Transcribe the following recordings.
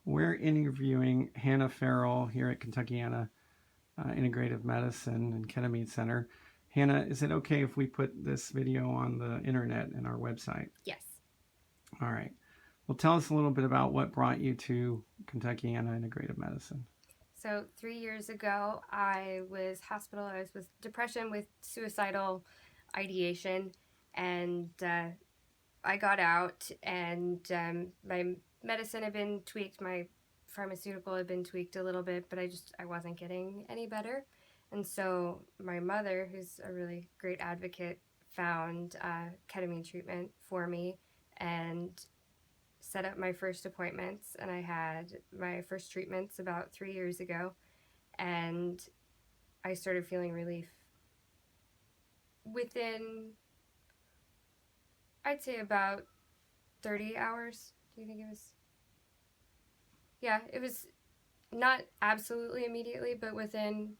We're interviewing Hannah Ferrell here at Kentuckiana Integrative Medicine and Ketamine Center. Hannah, is it okay if we put this video on the internet and our website? Yes. All right. Well, tell us a little bit about what brought you to Kentuckiana Integrative Medicine. So 3 years ago, I was hospitalized with depression with suicidal ideation, and I got out, and my medicine had been tweaked, my pharmaceutical had been tweaked a little bit, but I wasn't getting any better. And so my mother, who's a really great advocate, found ketamine treatment for me and set up my first appointments. And I had my first treatments about 3 years ago, and I started feeling relief within, I'd say, about 30 hours. Do you think it was? Yeah, it was not absolutely immediately, but within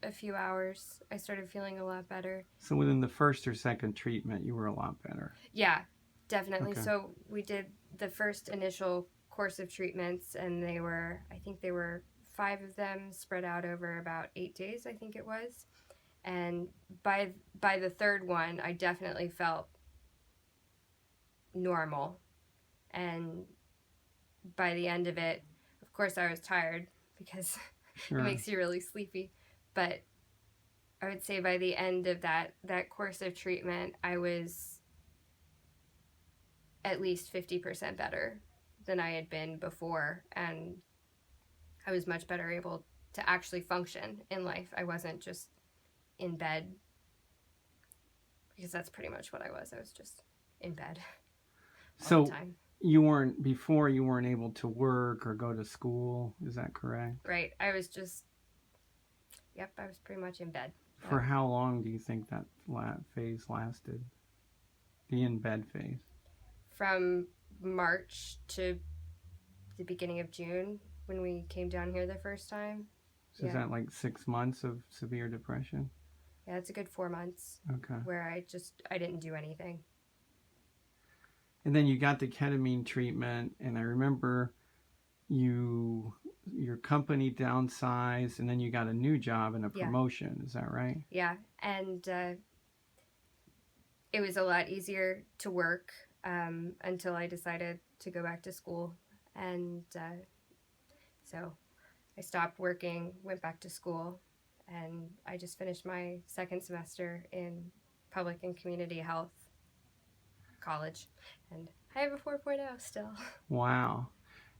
a few hours, I started feeling a lot better. So within the first or second treatment, you were a lot better. Yeah, definitely. Okay. So we did the first initial course of treatments, and I think they were 5 of them spread out over about 8 days, I think it was. And by the third one, I definitely felt normal. And by the end of it, of course, I was tired because Sure. It makes you really sleepy. But I would say by the end of that course of treatment, I was at least 50% better than I had been before. And I was much better able to actually function in life. I wasn't just in bed, because that's pretty much what I was. I was just in bed all the time. You weren't able to work or go to school, is that correct? Right. I was pretty much in bed. For how long do you think that phase lasted? The in bed phase? From March to the beginning of June, when we came down here the first time. So is that like 6 months of severe depression? Yeah, it's a good 4 months. Okay. Where I didn't do anything. And then you got the ketamine treatment, and I remember your company downsized, and then you got a new job and a promotion. Is that right? Yeah, and it was a lot easier to work until I decided to go back to school. And so I stopped working, went back to school, and I just finished my second semester in public and community health college, and I have a 4.0 still. Wow.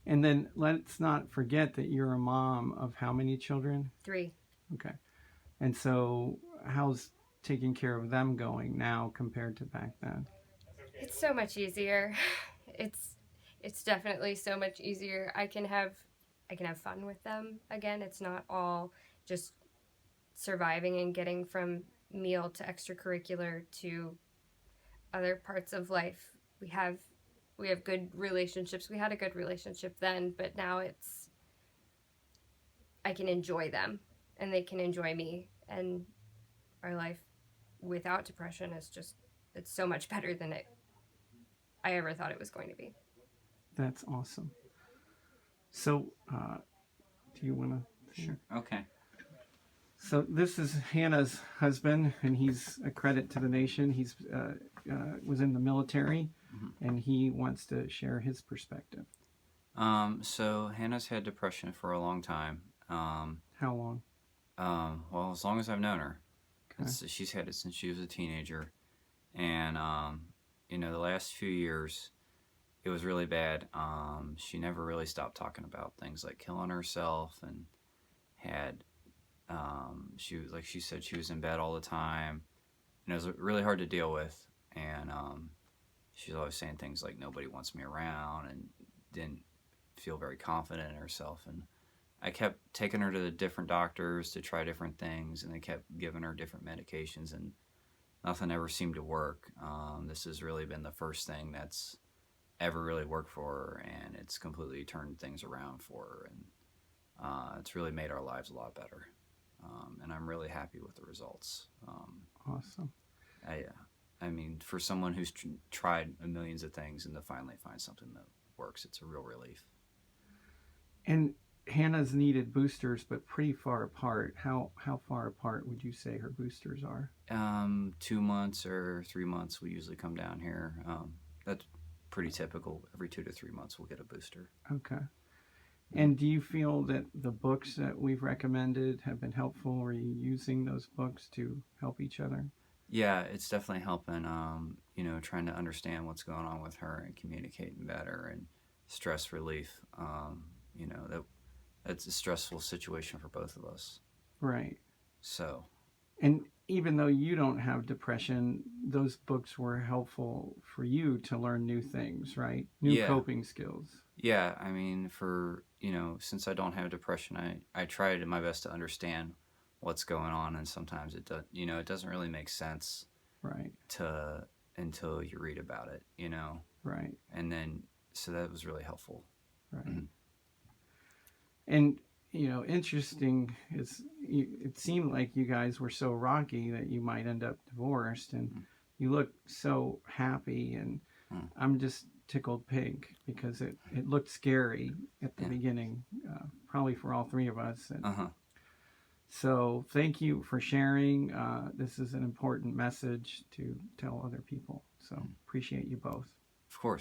And then let's not forget that you're a mom of how many children? 3. Okay. And so how's taking care of them going now compared to back then? It's so much easier. It's definitely so much easier. I can have fun with them again. It's not all just surviving and getting from meal to extracurricular to other parts of life. We have good relationships. We had a good relationship then, but now I can enjoy them and they can enjoy me, and our life without depression is it's so much better than I ever thought it was going to be. That's awesome. So, do you want to? Sure. Okay. So this is Hannah's husband, and he's a credit to the nation. He's was in the military, and he wants to share his perspective. So Hannah's had depression for a long time. How long? Well, as long as I've known her. Okay. She's had it since she was a teenager. And, the last few years, it was really bad. She never really stopped talking about things like killing herself, and had, she was, like she said, she was in bed all the time. And it was really hard to deal with. And she was always saying things like, nobody wants me around, and didn't feel very confident in herself. And I kept taking her to the different doctors to try different things, and they kept giving her different medications, and nothing ever seemed to work. This has really been the first thing that's ever really worked for her, and it's completely turned things around for her, and it's really made our lives a lot better. And I'm really happy with the results. Awesome. I mean, for someone who's tried millions of things and to finally find something that works, it's a real relief. And Hannah's needed boosters, but pretty far apart. How far apart would you say her boosters are? 2 months or 3 months we usually come down here. That's pretty typical. Every 2 to 3 months we'll get a booster. Okay. And do you feel that the books that we've recommended have been helpful? Are you using those books to help each other? Yeah, it's definitely helping, trying to understand what's going on with her and communicating better and stress relief. That's a stressful situation for both of us. Right. So, And even though you don't have depression, those books were helpful for you to learn new things, right? New Yeah. coping skills. yeah, I mean, since I don't have depression, I try my best to understand what's going on, and sometimes it doesn't really make sense Right. until you read about it, Right. and then, so that was really helpful. Right. Mhm. And interesting is it seemed like you guys were so rocky that you might end up divorced, and you look so happy, and I'm just tickled pink because it looked scary at the Yeah. beginning, probably for all three of us. And Uh-huh. so thank you for sharing. This is an important message to tell other people. So appreciate you both. Of course.